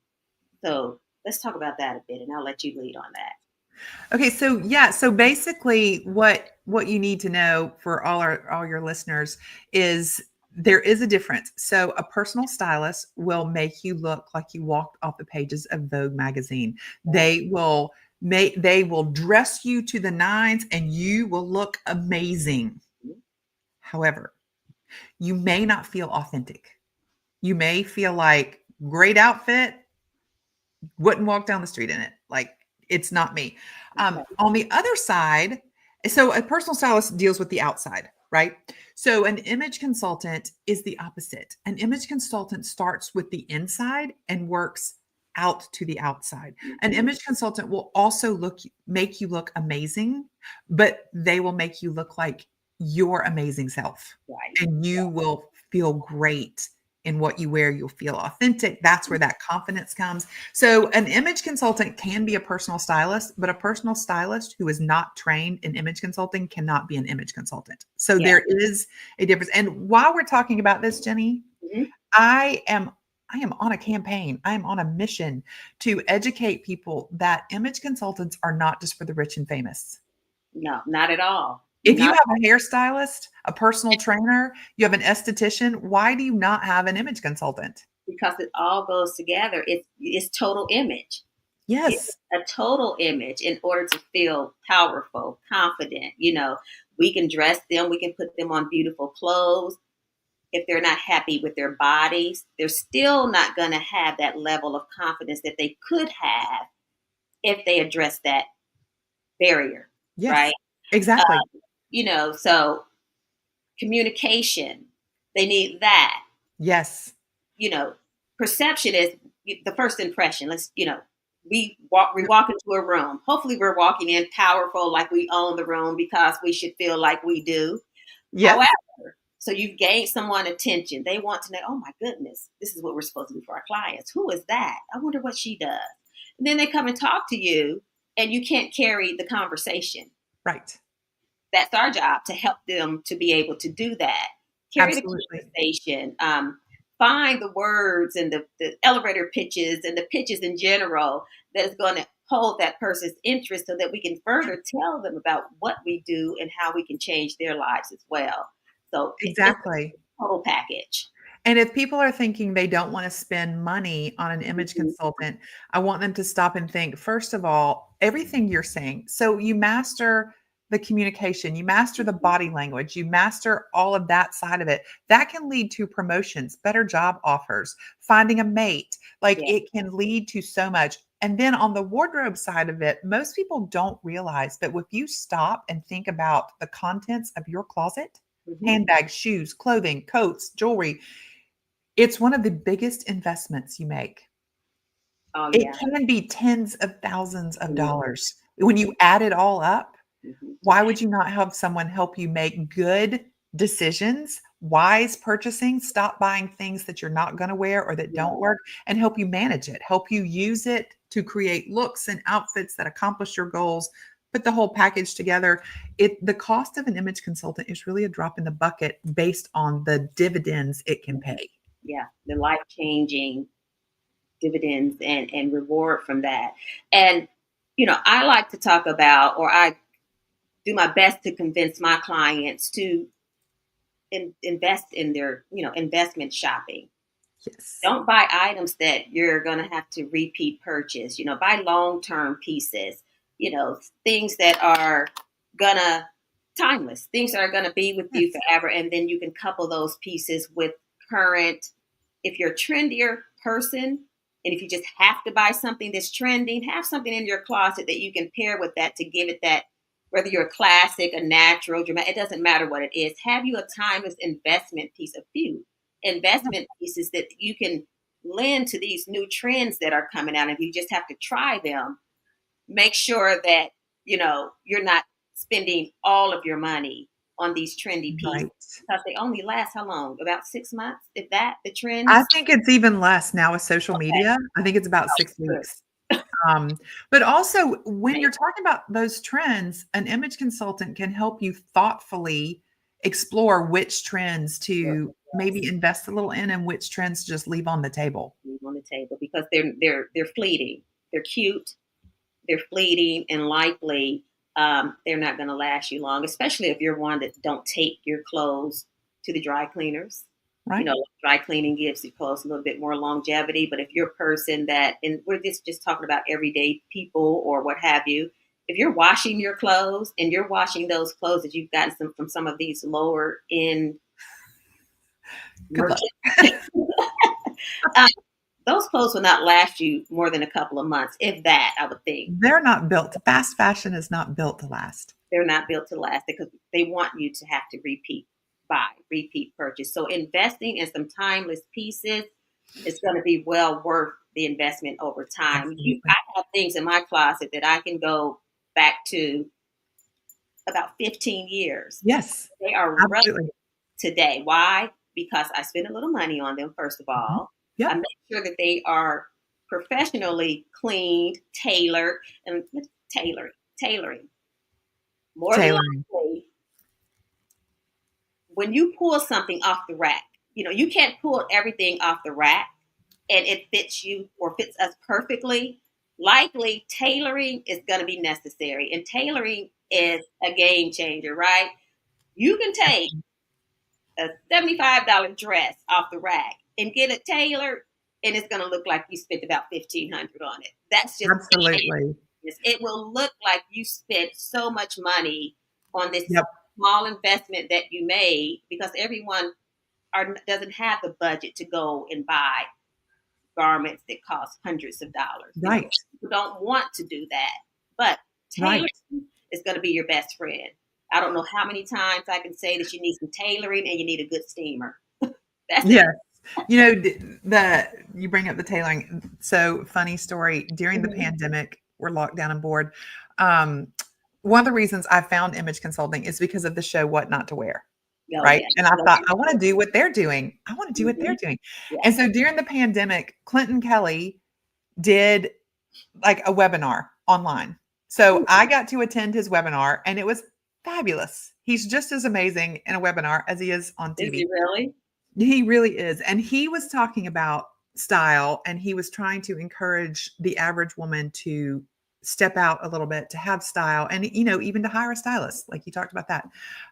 So let's talk about that a bit, and I'll let you lead on that. Okay, so yeah, so basically what you need to know for all your listeners is there is a difference. So a personal stylist will make you look like you walked off the pages of Vogue magazine. Yeah. They will dress you to the nines and you will look amazing. However, you may not feel authentic. You may feel like great outfit, wouldn't walk down the street in it. Like, it's not me. Okay. On the other side, so a personal stylist deals with the outside, right? So an image consultant is the opposite. An image consultant starts with the inside and works out to the outside. An Mhm. image consultant will also make you look amazing, but they will make you look like your amazing self. Right. And you will feel great in what you wear. You'll feel authentic. That's where that confidence comes. So an image consultant can be a personal stylist, but a personal stylist who is not trained in image consulting cannot be an image consultant. So Yeah. there is a difference. And while we're talking about this, Jenny, Mhm. I am I am on a campaign. I am on a mission to educate people that image consultants are not just for the rich and famous. No, not at all. If you Not have a hairstylist, a personal trainer, you have an esthetician, why do you not have an image consultant? because it all goes together. It's total image. It's Yes. a total image in order to feel powerful, confident. We can dress them, we can put them on beautiful clothes. If they're not happy with their bodies, they're still not going to have that level of confidence that they could have if they address that barrier, right? Yes. Exactly. So communication, they need that. Yes. you know, Perception is the first impression. We walk into a room. Hopefully we're walking in powerful, like we own the room because we should feel like we do. However, Yes. so you've gained someone attention. They want to know, oh my goodness, this is what we're supposed to do for our clients. Who is that? I wonder what she does. And then they come and talk to you and you can't carry the conversation. Right. That's our job to help them to be able to do that. Carry the Absolutely. conversation, find the words and the elevator pitches and the pitches in general that is going to hold that person's interest so that we can further tell them about what we do and how we can change their lives as well. So it's Exactly. a total package. And if people are thinking they don't want to spend money on an image Mhm. consultant, I want them to stop and think, first of all, everything you're saying. So you master the communication, you master the body language, you master all of that side of it. That can lead to promotions, better job offers, finding a mate. Like, Yeah. it can lead to so much. And then on the wardrobe side of it, most people don't realize that if you stop and think about the contents of your closet, Mhm. handbags, shoes, clothing, coats, jewelry, it's one of the biggest investments you make. Oh It yeah. can be tens of thousands of Mhm. dollars. When you add it all up, Mhm. why would you not have someone help you make good decisions, wise purchasing, stop buying things that you're not gonna wear or that Yeah. don't work, and help you manage it, help you use it to create looks and outfits that accomplish your goals, put the whole package together. The cost of an image consultant is really a drop in the bucket based on the dividends it can Mhm. pay. Yeah. The life changing dividends and reward from that. And I like to talk about, or I do my best to convince my clients to invest in their investment shopping. Yes. Don't buy items that you're going to have to repeat purchase. Buy long-term pieces. Things that are gonna timeless, things that are going to be with you Yes. forever, and then you can couple those pieces with current. If you're a trendier person, and if you just have to buy something that's trending, have something in your closet that you can pair with that to give it that, whether you're a classic, a natural, dramatic, it doesn't matter what it is. Have you a timeless investment piece, a few investment pieces that you can lend to these new trends that are coming out, and you just have to try them. Make sure that, you're not spending all of your money on these trendy pieces, Right. because they only last how long? About 6 months, if that, the I trends. think it's even less now with social Okay. media. I think it's about Oh, 6 good. weeks. But also when Right. you're talking about those trends, an image consultant can help you thoughtfully explore which trends to maybe Yes. invest a little in and which trends to just leave on the table. Leave on the table, because they're fleeting. They're cute, they're fleeting, and likely they're not going to last you long, especially if you're one that don't take your clothes to the dry cleaners. Right? Dry cleaning gives your clothes a little bit more longevity. But if you're a person that, and we're just talking about everyday people or what have you, if you're washing your clothes and you're washing those clothes that you've gotten from some of these lower end Good luck. merchants, uh, those clothes will not last you more than a couple of months, if that, I would think. They're not built. Fast fashion is not built to last. They're not built to last, because they want you to have to repeat purchase. So investing in some timeless pieces is going to be well worth the investment over time. I Absolutely. have things in my closet that I can go back to about 15 years. Yes, They are relevant absolutely. today. Why? Because I spend a little money on them, first of Mhm. all. I Yep. make sure that they are professionally cleaned, tailored, and tailoring. More than Tailoring. likely, when you pull something off the rack, you can't pull everything off the rack and it fits you or fits us perfectly. Likely tailoring is going to be necessary. And tailoring is a game changer, right? You can take a $75 dress off the rack and get it tailored, and it's going to look like you spent about $1,500 on it. That's just it. Absolutely. It will look like you spent so much money on this Yep. small investment that you made, because everyone doesn't have the budget to go and buy garments that cost hundreds of dollars. Right. People don't want to do that. But Right. tailoring is going to be your best friend. I don't know how many times I can say that you need some tailoring and you need a good steamer. That's it. Yes. You bring up the tailoring. So funny story. During the Mhm. pandemic, we're locked down and bored. Um, one of the reasons I found image consulting is because of the show What Not to Wear. Oh, Right. yeah. And I thought, I want to do what they're doing. I want to do what they're Mhm. doing. Yeah. And so during the pandemic, Clinton Kelly did like a webinar online. So I got to attend his webinar and it was fabulous. He's just as amazing in a webinar as he is on Is he TV. really? He really is. And he was talking about style and he was trying to encourage the average woman to step out a little bit, to have style and, even to hire a stylist. Like you talked about that.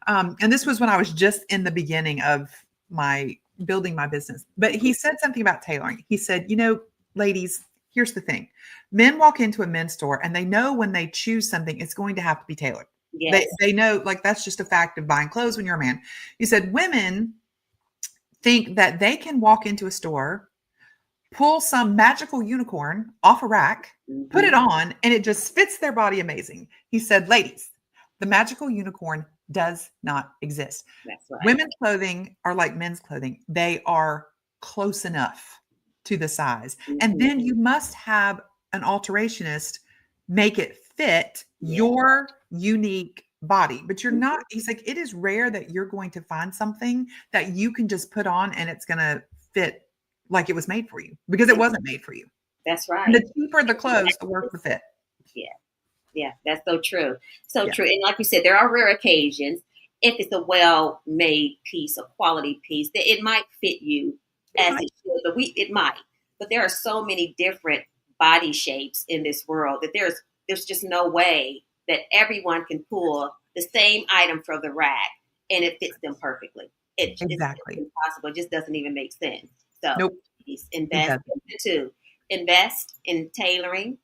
And this was when I was just in the beginning of my building my business. But he said something about tailoring. He said, ladies, here's the thing. Men walk into a men's store and they know when they choose something, it's going to have to be tailored. They, Yes. they know, like, that's just a fact of buying clothes when you're a man. He said, women think that they can walk into a store, pull some magical unicorn off a rack, put it Mhm. on, and it just fits their body amazing. He said, ladies, the magical unicorn does not exist. That's right. Women's clothing are like men's clothing. They are close enough to the size. And Mhm. then you must have an alterationist make it fit Yeah. your unique body. But you're Mhm. not, he's like, it is rare that you're going to find something that you can just put on and it's going to fit like it was made for you because it wasn't made for you. That's And right. the cheaper the clothes, the worse the fit. Yeah. Yeah, that's so true. So Yeah. true. And like you said, there are rare occasions, if it's a well made piece, a quality piece, that it might fit you It as might. it should. It might. But there are so many different body shapes in this world that there's just no way that everyone can pull the same item from the rack and it fits them perfectly. It's Exactly. impossible. It just doesn't even make sense. So Nope. please It invest doesn't. into invest in tailoring.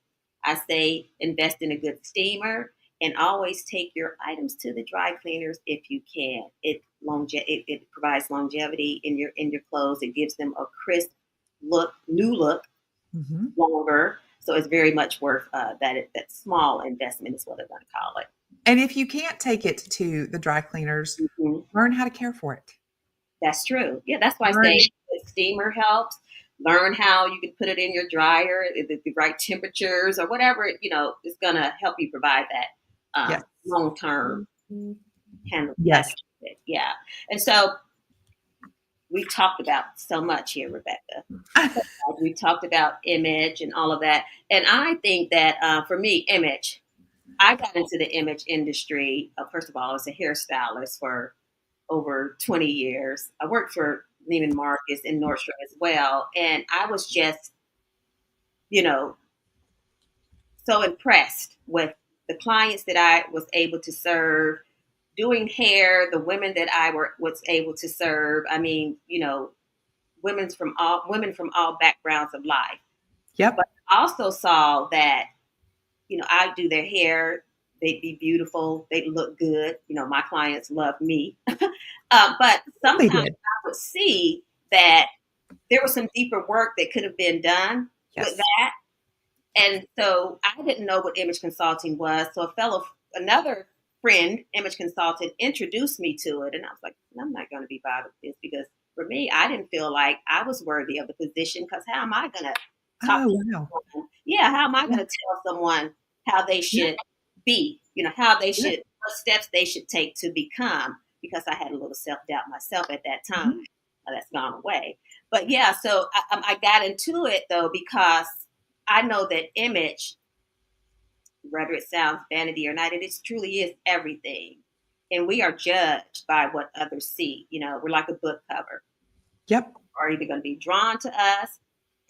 I say invest in a good steamer and always take your items to the dry cleaners if you can. It provides longevity in your clothes. It gives them a crisp look, new look, Mhm. longer. So it's very much worth that small investment is what I'm going to call it. And if you can't take it to the dry cleaners, Mhm. learn how to care for it. That's true. Yeah, that's why I Learn say the steamer helps. learn how you can put it in your dryer at the right temperatures or whatever, is going to help you provide that Yes. long-term handle. Yes. Yeah. And so we talked about so much here, Rebecca. We talked about image and all of that. And I think that for me, image, I got into the image industry. First of all, as a hairstylist for over 20 years. I worked for Neiman Marcus and Nordstrom as well. And I was just, so impressed with the clients that I was able to serve, doing hair, the women that was able to serve. I mean, women from all backgrounds of life. Yep. But I also saw that, I do their hair. They'd be beautiful. They'd look good. My clients love me. But sometimes I would see that there was some deeper work that could have been done with that. And so I didn't know what image consulting was. So another friend, image consultant, introduced me to it. And I was like, I'm not going to be bothered with this, because for me, I didn't feel like I was worthy of the position, because how am I going to talk to someone? Yeah, how am I going to tell someone how they should be, how they should, what steps they should take to become, because I had a little self-doubt myself at that time. That's gone away. But yeah, so I got into it though, because I know that image, whether it sounds vanity or not, it truly is everything. And we are judged by what others see. We're like a book cover. Yep. Are either going to be drawn to us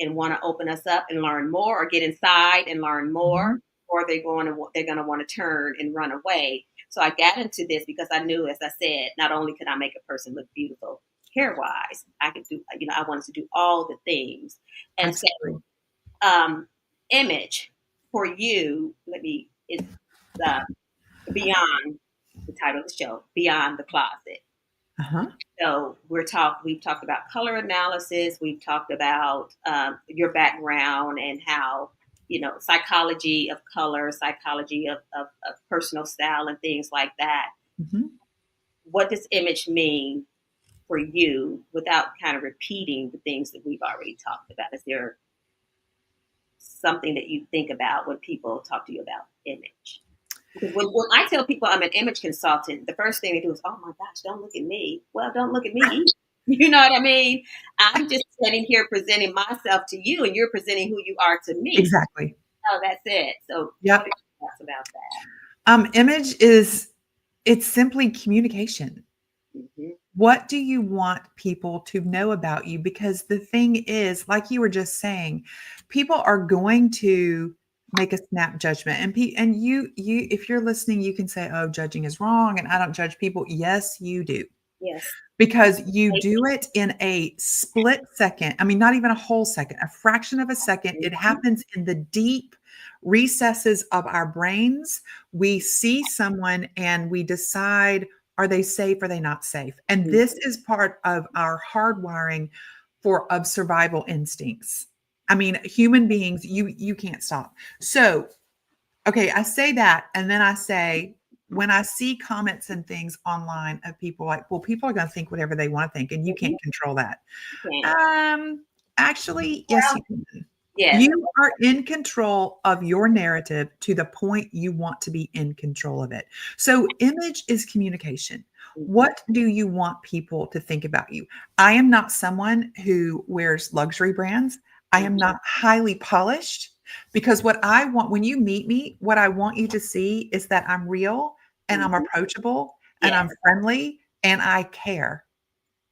and want to open us up and learn more, or get inside and learn more, or they're going to want to turn and run away. So I got into this because I knew, as I said, not only could I make a person look beautiful hair-wise, I could do, I wanted to do all the things. And Absolutely. so image for you, is beyond the title of the show, Beyond the Closet. So we've talked about color analysis. We've talked about your background and how, psychology of color, psychology of personal style and things like that. What does image mean for you, without kind of repeating the things that we've already talked about? Is there something that you think about when people talk to you about image? Because when I tell people I'm an image consultant, the first thing they do is, oh my gosh, don't look at me. Well, don't look at me. You know what I mean? I'm just sitting here presenting myself to you, and you're presenting who you are to me. Exactly. Oh, that's it. So what are your thoughts about that? Image it's simply communication. What do you want people to know about you? Because the thing is, like you were just saying, people are going to make a snap judgment. And you, if you're listening, you can say, oh, judging is wrong, and I don't judge people. Yes, you do. Yes. Because you do it in a split second. I mean, not even a whole second, a fraction of a second. It happens in the deep recesses of our brains. We see someone and we decide, are they safe? Are they not safe? And this is part of our hardwiring of survival instincts. I mean, human beings, you can't stop. So, okay, I say that, and then I say, when I see comments and things online of people like, well, people are going to think whatever they want to think, and you can't control that. Actually, yes, you can. Yes. You are in control of your narrative to the point you want to be in control of it. So image is communication. What do you want people to think about you? I am not someone who wears luxury brands. I am not highly polished, because what I want when you meet me, what I want you to see is that I'm real and I'm approachable and I'm friendly and I care.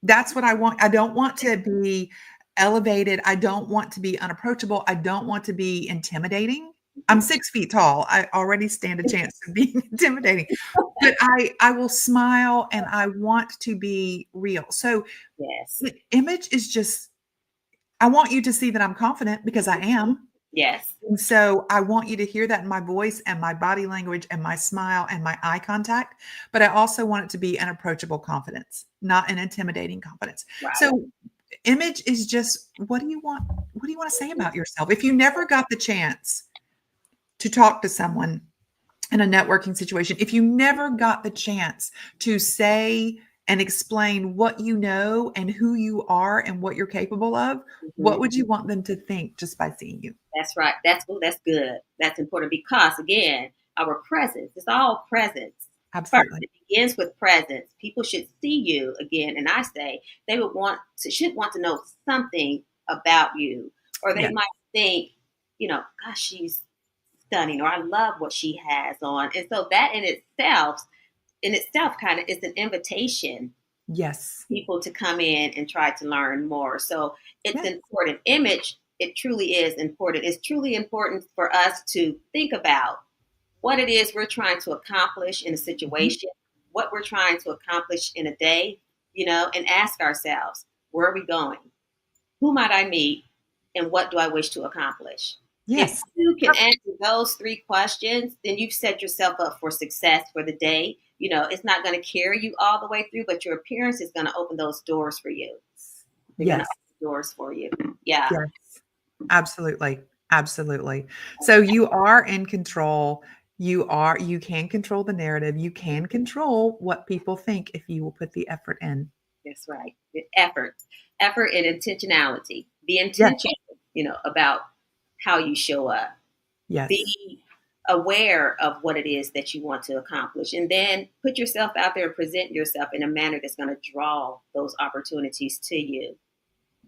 That's what I want. I don't want to be elevated. I don't want to be unapproachable. I don't want to be intimidating. I'm 6 feet tall. I already stand a chance of being intimidating, but I will smile and I want to be real. So the image is just, I want you to see that I'm confident, because I am. Yes. And so I want you to hear that in my voice and my body language and my smile and my eye contact. But I also want it to be an approachable confidence, not an intimidating confidence. Right. So image is just, what do you want? What do you want to say about yourself? If you never got the chance to talk to someone in a networking situation, if you never got the chance to say and explain what you know and who you are and what you're capable of, what Mhm. would you want them to think just by seeing you? That's right. That's good. That's important because again, our presence, it's all presence. First, Absolutely. it begins with presence. People should see you again, and I say they should want to know something about you, or they Yeah. might think, gosh, she's stunning, or I love what she has on, and so that in itself kind of is an invitation Yes. people to come in and try to learn more. So it's Yeah. important. Image, it truly is important. It's truly important for us to think about what it is we're trying to accomplish in a Mhm. situation, what we're trying to accomplish in a day, and ask ourselves, where are we going? Who might I meet? And what do I wish to accomplish? If Yes. you can answer those three questions, then you've set yourself up for success for the day. It's not going to carry you all the way through, but your appearance is going to open those doors for you. They're going to Yes. open doors for you. Yeah. Yes. Absolutely. Absolutely. So you are in control. You can control the narrative. You can control what people think if you will put the effort in. That's right. Effort and intentionality. Be Yes. intentional, about how you show up. Yes. Be aware of what it is that you want to accomplish, and then put yourself out there and present yourself in a manner that's going to draw those opportunities to you.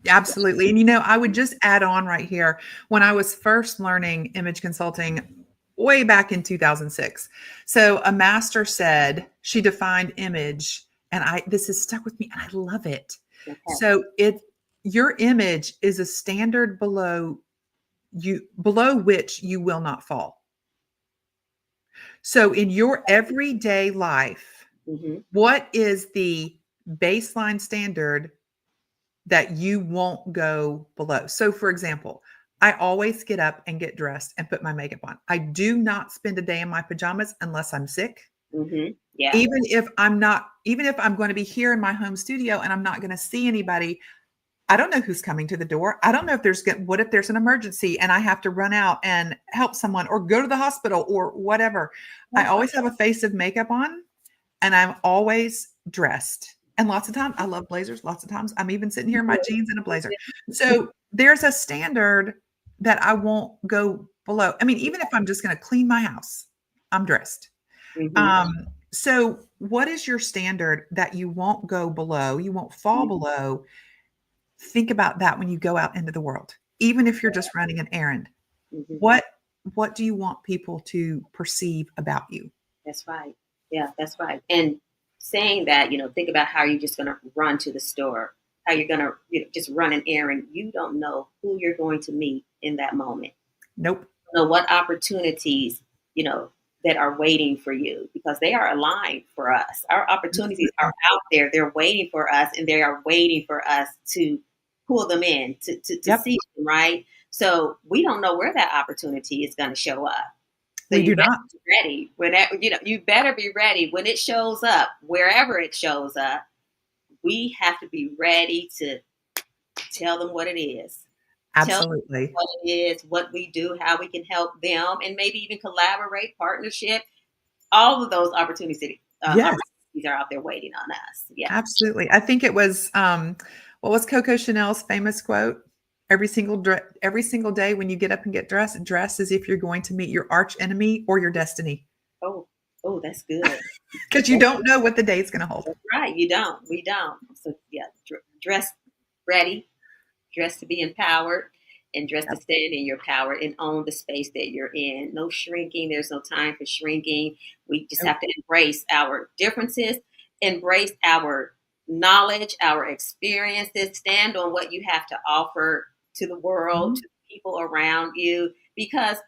Absolutely. And I would just add on right here when I was first learning image consulting way back in 2006. So a master said she defined image, and this has stuck with me and I love it. Okay. So your image is a standard below which you will not fall. So in your everyday life, Mm-hmm. what is the baseline standard that you won't go below? So for example, I always get up and get dressed and put my makeup on. I do not spend a day in my pajamas unless I'm sick. Mm-hmm. Yeah. Even if I'm going to be here in my home studio and I'm not going to see anybody, I don't know who's coming to the door. I don't know what if there's an emergency and I have to run out and help someone or go to the hospital or whatever. I That's right. always have a face of makeup on and I'm always dressed. And lots of times I love blazers. Lots of times I'm even sitting here in my jeans and a blazer. So there's a standard that I won't go below. I mean, even if I'm just going to clean my house, I'm dressed. Mm-hmm. Um, so what is your standard that you won't go below? You won't fall below. Think about that when you go out into the world, even if you're just running an errand. Mm-hmm. What do you want people to perceive about you? That's right. Yeah, that's right. And saying that, think about how you're just going to run to the store, how you're going to just run an errand. You don't know who you're going to meet in that moment. Nope. You know what opportunities, that are waiting for you because they are aligned for us. Our opportunities are Absolutely. out there. They're waiting for us and they are waiting for us to pull them in, to Yep. see them, right? So we don't know where that opportunity is going to show up. So We you do better not. be ready when you better be ready when it shows up, wherever it shows up. We have to be ready to tell them what it is. Tell them Absolutely. what it is, what we do, how we can help them, and maybe even collaborate, partnership. All of those Yes, opportunities are out there waiting on us. Yeah. absolutely. I think it was what was Coco Chanel's famous quote? Every single day when you get up and get dress as if you're going to meet your arch enemy or your destiny, Oh, oh, that's good. because you don't know what the day is going to hold. That's right. You don't. We don't. So yeah, dress ready, dress to be empowered, and dress to Yep. stand in your power and own the space that you're in. No shrinking. There's no time for shrinking. We just Nope. have to embrace our differences, embrace our knowledge, our experiences, stand on what you have to offer to the world, Mhm. to the people around you, because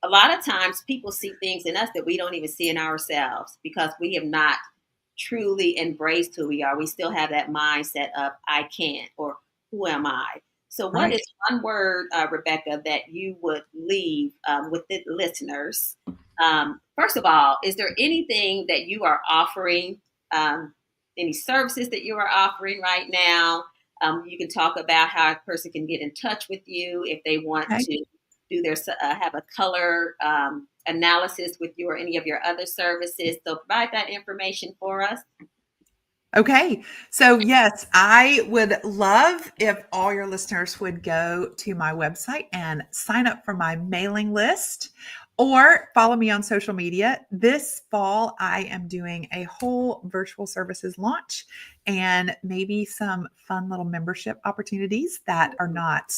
a lot of times people see things in us that we don't even see in ourselves because we have not truly embraced who we are. We still have that mindset of I can't or who am I? So, what Right. is one word, Rebecca, that you would leave with the listeners? First of all, is there anything that you are offering? Any services that you are offering right now? You can talk about how a person can get in touch with you if they want Okay. to do their have a color analysis with you or any of your other services. So provide that information for us. Okay. So, yes, I would love if all your listeners would go to my website and sign up for my mailing list or follow me on social media. This fall, I am doing a whole virtual services launch and maybe some fun little membership opportunities that are not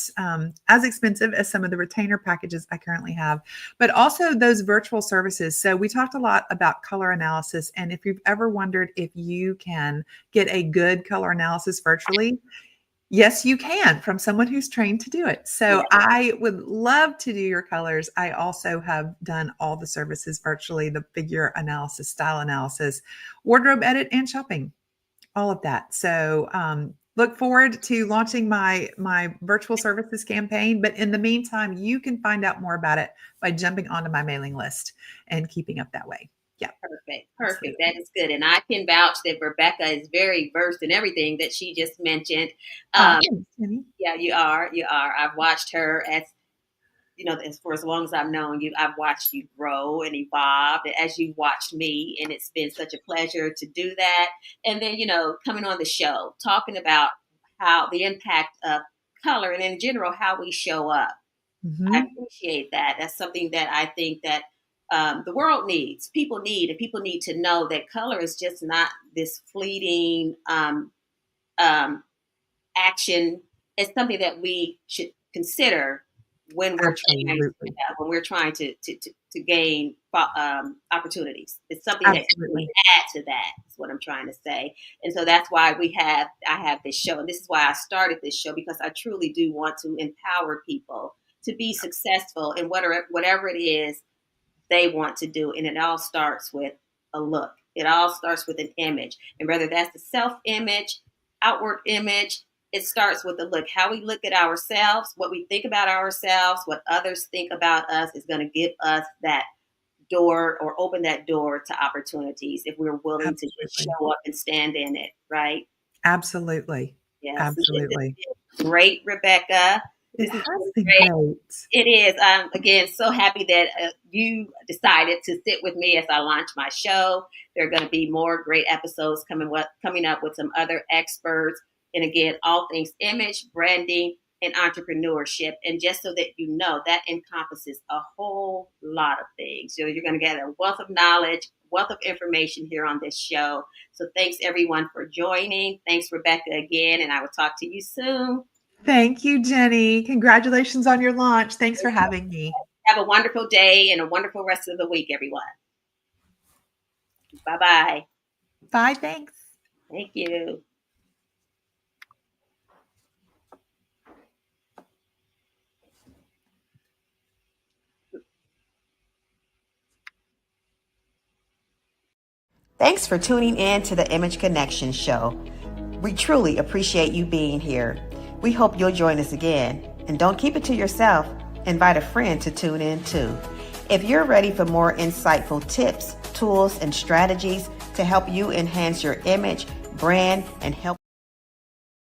as expensive as some of the retainer packages I currently have, but also those virtual services. So, we talked a lot about color analysis. And if you've ever wondered if you can get a good color analysis virtually, yes, you can from someone who's trained to do it. So Yeah, I would love to do your colors. I also have done all the services virtually, the figure analysis, style analysis, wardrobe edit, and shopping, all of that. So look forward to launching my virtual services campaign. But in the meantime, you can find out more about it by jumping onto my mailing list and keeping up that way. Yeah, perfect. Perfect. absolutely. That is good. And I can vouch that Rebecca is very versed in everything that she just mentioned. Oh, Um, thanks, Jenny. yeah, you are. You are. I've watched her as as for as long as I've known you, I've watched you grow and evolve as you watched me, and it's been such a pleasure to do that. And then, coming on the show, talking about how the impact of color and in general how we show up. I Mhm. appreciate that. That's something that I think that the world needs. People need, and people need to know that color is just not this fleeting um, action. It's something that we should consider when we're trying, Absolutely. when we're trying to gain opportunities. It's something that can Absolutely. add to that. Is what I'm trying to say. And so that's why I have this show, and this is why I started this show, because I truly do want to empower people to be successful in whatever it is they want to do. And it all starts with a look. It all starts with an image. And whether that's the self image, outward image, it starts with the look. How we look at ourselves, what we think about ourselves, what others think about us is going to give us that door or open that door to opportunities if we're willing to just Absolutely. show up and stand in it, right? Absolutely. Yes. This has Absolutely. been great, Rebecca. It This has has been been great. great. It is. I'm again so happy that you decided to sit with me as I launch my show. There are going to be more great episodes coming up with some other experts, and again, all things image, branding, and entrepreneurship. And just so that you know, that encompasses a whole lot of things. So you're going to get a wealth of knowledge, wealth of information here on this show. So thanks everyone for joining. Thanks Rebecca again, and I will talk to you soon. Thank you, Jenny. Congratulations on your launch. Thanks for having me. Have a wonderful day and a wonderful rest of the week, everyone. Bye bye. Bye. Thanks. Thank you. Thanks for tuning in to the Image Connection Show. We truly appreciate you being here. We hope you'll join us again. And don't keep it to yourself. Invite a friend to tune in too. If you're ready for more insightful tips, tools, and strategies to help you enhance your image, brand, and help